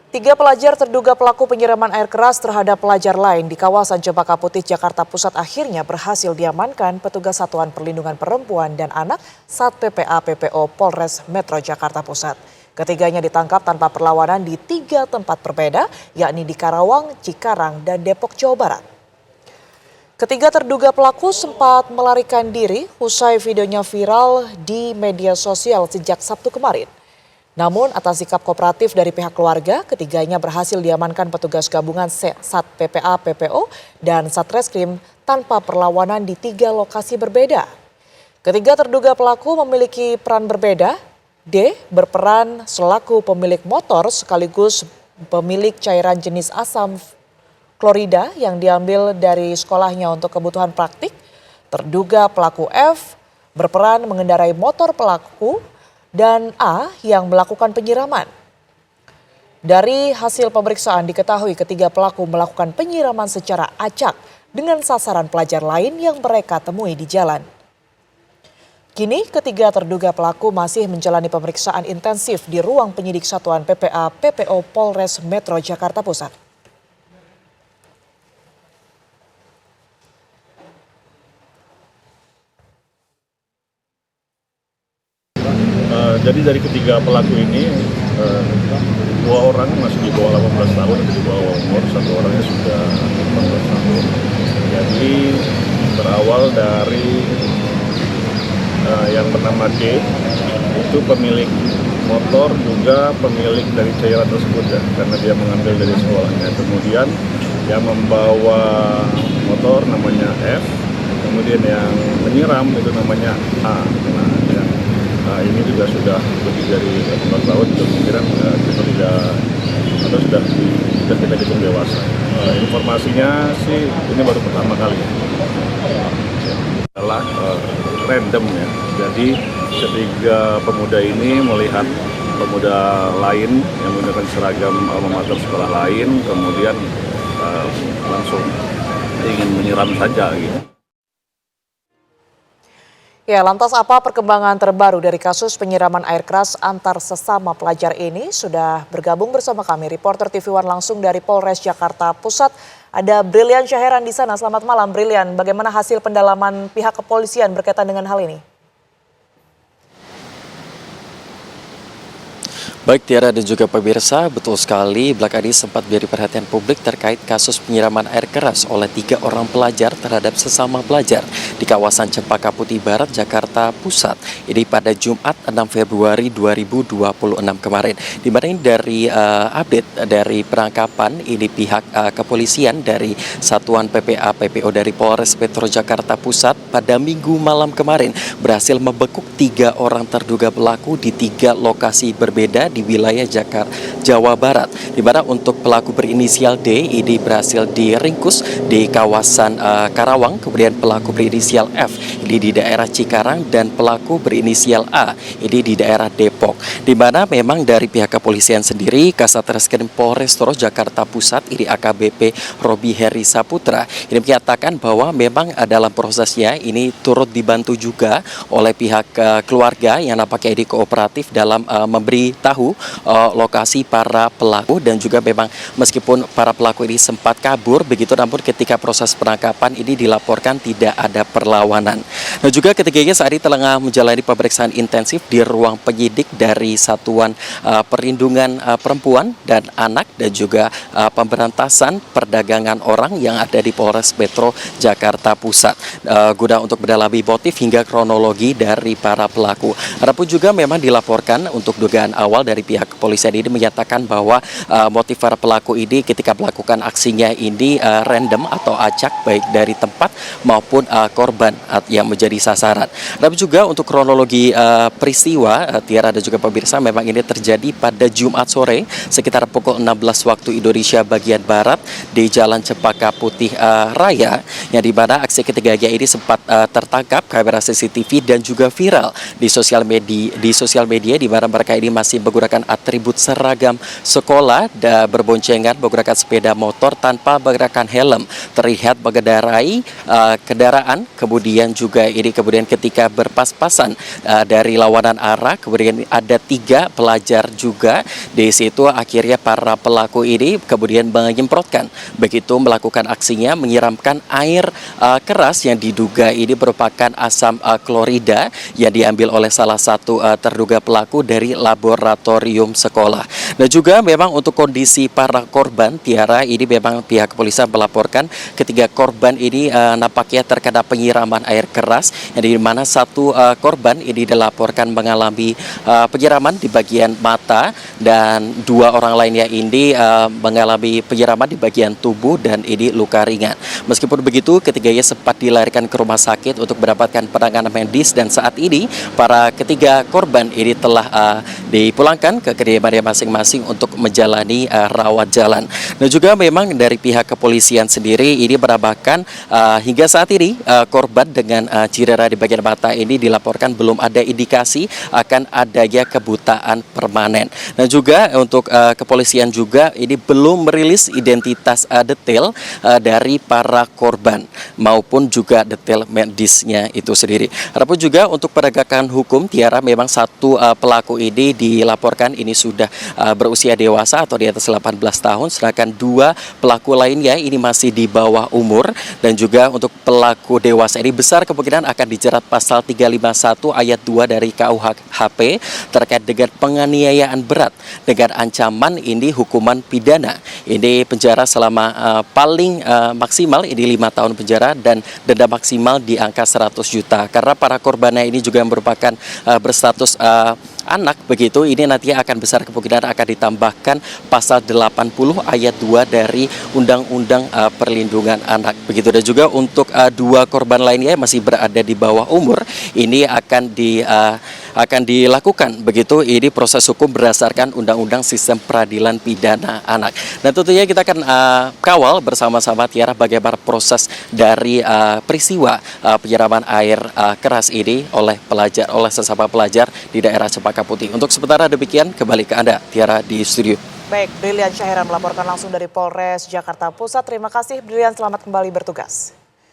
Tiga pelajar terduga pelaku penyiraman air keras terhadap pelajar lain di kawasan Cempaka Putih, Jakarta Pusat akhirnya berhasil diamankan petugas Satuan Perlindungan Perempuan dan Anak Sat PPA PPO Polres Metro Jakarta Pusat. Ketiganya ditangkap tanpa perlawanan di tiga tempat berbeda, yakni di Karawang, Cikarang, dan Depok, Jawa Barat. Ketiga terduga pelaku sempat melarikan diri usai videonya viral di media sosial sejak Sabtu kemarin. Namun atas sikap kooperatif dari pihak keluarga, ketiganya berhasil diamankan petugas gabungan Sat PPA PPO dan Satreskrim tanpa perlawanan di tiga lokasi berbeda. Ketiga terduga pelaku memiliki peran berbeda. D berperan selaku pemilik motor sekaligus pemilik cairan jenis asam klorida yang diambil dari sekolahnya untuk kebutuhan praktik. Terduga pelaku F berperan mengendarai motor pelaku dan A yang melakukan penyiraman. Dari hasil pemeriksaan diketahui ketiga pelaku melakukan penyiraman secara acak dengan sasaran pelajar lain yang mereka temui di jalan. Kini ketiga terduga pelaku masih menjalani pemeriksaan intensif di ruang penyidik Satuan PPA PPO Polres Metro Jakarta Pusat. Jadi dari ketiga pelaku ini, dua orang masih di bawah 18 tahun dan di bawah umur, satu orangnya sudah 18 tahun. Jadi berawal dari yang bernama D, itu pemilik motor juga pemilik dari cairan tersebut ya, karena dia mengambil dari sekolahnya. Kemudian yang membawa motor namanya F, kemudian yang menyiram itu namanya A. Ini juga sudah lebih dari 4 tahun, kemungkinan kita tidak atau sudah kita hitung dewasa. Informasinya sih ini baru pertama kali adalah random ya. Jadi ketiga pemuda ini melihat pemuda lain yang menggunakan seragam alma mater sekolah lain, kemudian langsung ingin menyiram saja gitu. Ya, lantas apa perkembangan terbaru dari kasus penyiraman air keras antar sesama pelajar ini? Sudah bergabung bersama kami reporter TV One langsung dari Polres Jakarta Pusat. Ada Brilian Syaheran di sana. Selamat malam Brilian. Bagaimana hasil pendalaman pihak kepolisian berkaitan dengan hal ini? Baik Tiara dan juga pemirsa, betul sekali belakangan ini sempat menjadi perhatian publik terkait kasus penyiraman air keras oleh 3 orang pelajar terhadap sesama pelajar di kawasan Cempaka Putih Barat, Jakarta Pusat. Ini pada Jumat 6 Februari 2026 kemarin. Di mana ini dari update dari penangkapan ini pihak kepolisian dari Satuan PPA PPO dari Polres Metro Jakarta Pusat pada Minggu malam kemarin berhasil membekuk 3 orang terduga pelaku di 3 lokasi berbeda di wilayah Jawa Barat, di mana untuk pelaku berinisial D ini berhasil diringkus di kawasan Karawang, kemudian pelaku berinisial F ini di daerah Cikarang dan pelaku berinisial A ini di daerah Depok. Di mana memang dari pihak kepolisian sendiri, Kasat Reskrim Polres Metro Jakarta Pusat ini AKBP Robi Heri Saputra ini menyatakan bahwa memang dalam prosesnya ini turut dibantu juga oleh pihak keluarga yang nampaknya ini kooperatif dalam memberitahu lokasi para pelaku, dan juga memang meskipun para pelaku ini sempat kabur begitu, namun ketika proses penangkapan ini dilaporkan tidak ada perlawanan. Dan juga ketiganya saat ini telah menjalani pemeriksaan intensif di ruang penyidik dari Satuan Perlindungan Perempuan dan Anak dan juga Pemberantasan Perdagangan Orang yang ada di Polres Metro Jakarta Pusat guna untuk mendalami motif hingga kronologi dari para pelaku. Adapun juga memang dilaporkan untuk dugaan awal dari pihak kepolisian ini menyatakan bahwa motif para pelaku ini ketika melakukan aksinya ini random atau acak baik dari tempat maupun korban yang menjadi sasaran. Tapi juga untuk kronologi peristiwa Tiara dan juga pemirsa, memang ini terjadi pada Jumat sore sekitar pukul 16 waktu Indonesia bagian Barat di Jalan Cempaka Putih Raya, yang dimana aksi ketiganya ini sempat tertangkap kamera CCTV dan juga viral di sosial media di mana mereka ini masih menggunakan atribut seragam sekolah dan berboncengan menggunakan sepeda motor tanpa menggunakan helm, terlihat mengendarai kendaraan, kemudian juga ini ketika berpas-pasan dari lawanan arah, kemudian ada 3 pelajar juga. Di situ akhirnya para pelaku ini kemudian menyemprotkan, begitu melakukan aksinya menyiramkan air keras yang diduga ini merupakan asam klorida yang diambil oleh salah satu terduga pelaku dari laboratorium sekolah. Dan juga memang untuk kondisi para korban, Tiara, ini memang pihak kepolisian melaporkan ketiga korban ini nampaknya terkena penyiraman air keras, yang di mana satu korban ini dilaporkan mengalami penyiraman di bagian mata dan 2 orang lainnya ini mengalami penyiraman di bagian tubuh dan ini luka ringan. Meskipun begitu, ketiganya sempat dilarikan ke rumah sakit untuk mendapatkan penanganan medis dan saat ini para ketiga korban ini telah dipulangkan ke kediamannya masing-masing untuk menjalani rawat jalan. Dan juga memang dari pihak kepolisian sendiri ini menambahkan hingga saat ini korban dengan cedera di bagian mata ini dilaporkan belum ada indikasi akan adanya kebutaan permanen. Dan juga untuk kepolisian juga ini belum merilis identitas detail dari para korban maupun juga detail medisnya itu sendiri. Adapun juga untuk penegakan hukum, Tiara, memang satu pelaku ini dilaporkan ini sudah berusia dewasa atau di atas 18 tahun, sedangkan 2 pelaku lainnya ini masih di bawah umur. Dan juga untuk pelaku dewasa ini besar kemungkinan akan dijerat pasal 351 ayat 2 dari KUHP terkait dengan penganiayaan berat dengan ancaman ini hukuman pidana. Ini penjara selama paling maksimal ini 5 tahun penjara dan denda maksimal di angka 100 juta. Karena para korbannya ini juga merupakan berstatus anak, begitu ini nantinya akan besar kemungkinan akan ditambahkan pasal 80 ayat 2 dari Undang-Undang Perlindungan Anak, begitu. Dan juga untuk 2 korban lainnya yang masih berada di bawah umur ini akan dilakukan, begitu ini proses hukum berdasarkan Undang-Undang Sistem Peradilan Pidana Anak. Dan tentunya kita akan kawal bersama-sama, Tiara, bagaimana proses dari peristiwa penyiraman air keras ini oleh sesama pelajar di daerah Cempaka Putih. Untuk sementara demikian, kembali ke Anda, Tiara, di studio. Baik, Brilian Syahiran melaporkan langsung dari Polres Jakarta Pusat. Terima kasih Brilian, selamat kembali bertugas.